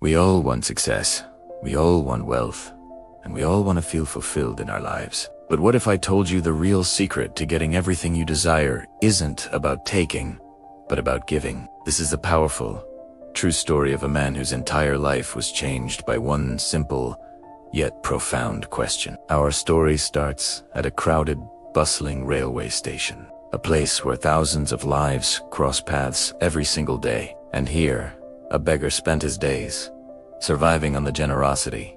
We all want success, we all want wealth, and we all want to feel fulfilled in our lives. But what if I told you the real secret to getting everything you desire isn't about taking, but about giving? This is the powerful, true story of a man whose entire life was changed by one simple, yet profound question. Our story starts at a crowded, bustling railway station, a place where thousands of lives cross paths every single day. And here, a beggar spent his days surviving on the generosity,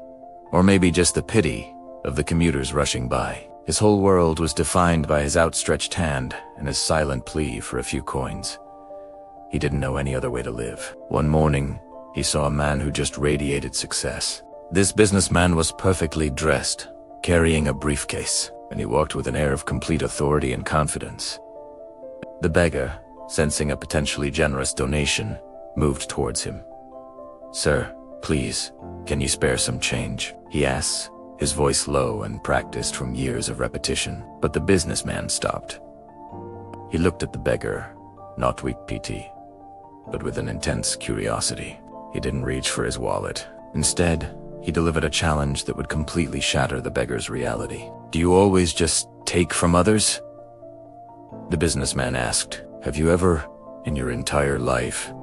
or maybe just the pity, of the commuters rushing by. His whole world was defined by his outstretched hand and his silent plea for a few coins. He didn't know any other way to live. One morning, he saw a man who just radiated success. This businessman was perfectly dressed, carrying a briefcase, and he walked with an air of complete authority and confidence. The beggar, sensing a potentially generous donation, moved towards him. "Sir, please, can you spare some change?" he asks, his voice low and practiced from years of repetition. But the businessman stopped. He looked at the beggar, not with pity, but with an intense curiosity. He didn't reach for his wallet. Instead, he delivered a challenge that would completely shatter the beggar's reality. "Do you always just take from others?" The businessman asked. "Have you ever, in your entire life,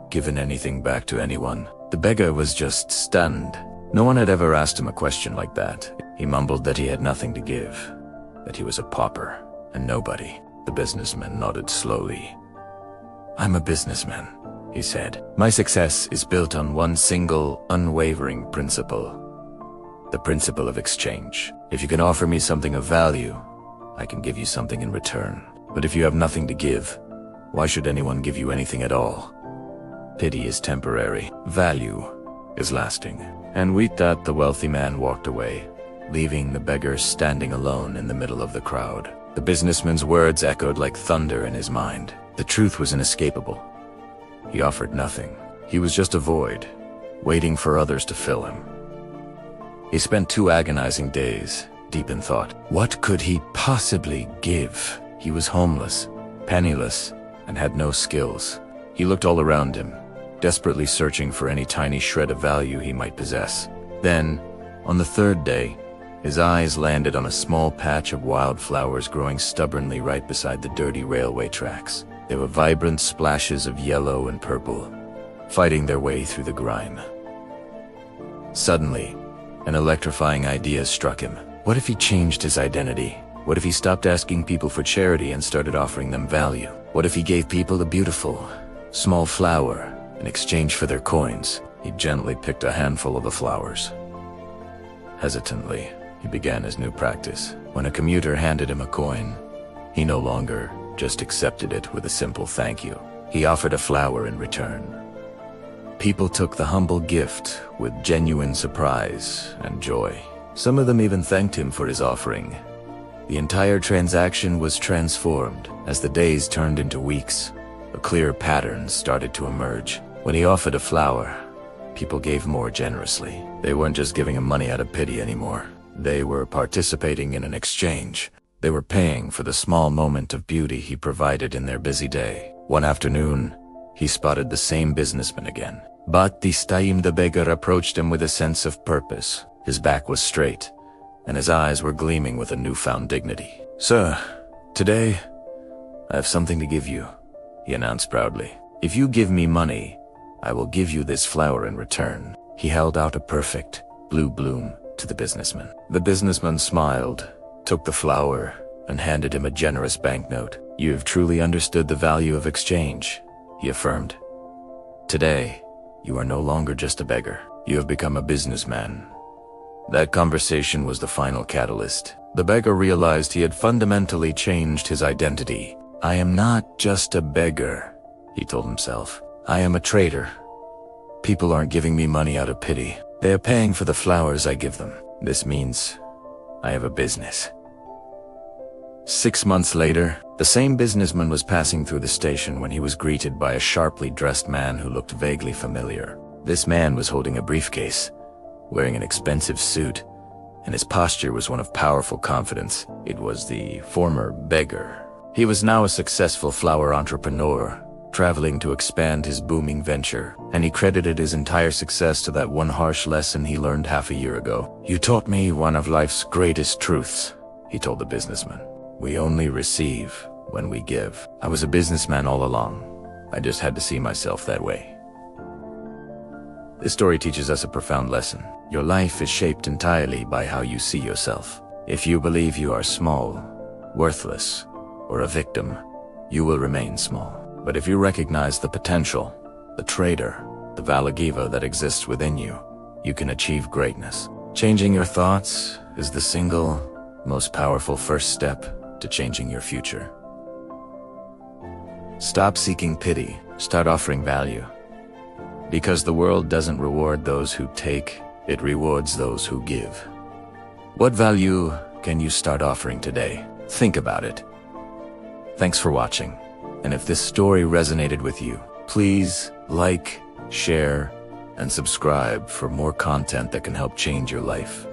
given anything back to anyone?" The beggar was just stunned. No one had ever asked him a question like that. He mumbled that he had nothing to give, that he was a pauper, and nobody. The businessman nodded slowly. "I'm a businessman," he said. "My success is built on one single, unwavering principle. The principle of exchange. If you can offer me something of value, I can give you something in return. But if you have nothing to give, why should anyone give you anything at all? Pity is temporary. Value is lasting." And with that, the wealthy man walked away, leaving the beggar standing alone in the middle of the crowd. The businessman's words echoed like thunder in his mind. The truth was inescapable. He offered nothing. He was just a void, waiting for others to fill him. He spent 2 agonizing days, deep in thought. What could he possibly give? He was homeless, penniless, and had no skills. He looked all around him, desperately searching for any tiny shred of value he might possess. Then, on the 3rd day, his eyes landed on a small patch of wildflowers growing stubbornly right beside the dirty railway tracks. They were vibrant splashes of yellow and purple, fighting their way through the grime. Suddenly, an electrifying idea struck him. What if he changed his identity? What if he stopped asking people for charity and started offering them value? What if he gave people a beautiful, small flower in exchange for their coins? He gently picked a handful of the flowers. Hesitantly, he began his new practice. When a commuter handed him a coin, he no longer just accepted it with a simple thank you. He offered a flower in return. People took the humble gift with genuine surprise and joy. Some of them even thanked him for his offering. The entire transaction was transformed. As the days turned into weeks, a clear pattern started to emerge. When he offered a flower, people gave more generously. They weren't just giving him money out of pity anymore. They were participating in an exchange. They were paying for the small moment of beauty he provided in their busy day. One afternoon, he spotted the same businessman again. But this time the beggar approached him with a sense of purpose. His back was straight, and his eyes were gleaming with a newfound dignity. "Sir, today, I have something to give you," he announced proudly. "If you give me money, I will give you this flower in return." He held out a perfect, blue bloom to the businessman. The businessman smiled, took the flower, and handed him a generous banknote. "You have truly understood the value of exchange," he affirmed. "Today, you are no longer just a beggar. You have become a businessman." That conversation was the final catalyst. The beggar realized he had fundamentally changed his identity. "I am not just a beggar," he told himself. "I am a trader. People aren't giving me money out of pity. They are paying for the flowers I give them. This means I have a business." 6 months later, the same businessman was passing through the station when he was greeted by a sharply dressed man who looked vaguely familiar. This man was holding a briefcase, wearing an expensive suit, and his posture was one of powerful confidence. It was the former beggar. He was now a successful flower entrepreneur, traveling to expand his booming venture, and he credited his entire success to that one harsh lesson he learned half a year ago. "You taught me one of life's greatest truths," he told the businessman. "We only receive when we give." I was a businessman all along. I just had to see myself that way. This story teaches us a profound lesson. Your life is shaped entirely by how you see yourself. If you believe you are small, worthless, or a victim, you will remain small. But if you recognize the potential, the trader, the value giver that exists within you, you can achieve greatness. Changing your thoughts is the single most powerful first step to changing your future. Stop seeking pity, start offering value. Because the world doesn't reward those who take, it rewards those who give. What value can you start offering today? Think about it. Thanks for watching. And if this story resonated with you, please like, share, and subscribe for more content that can help change your life.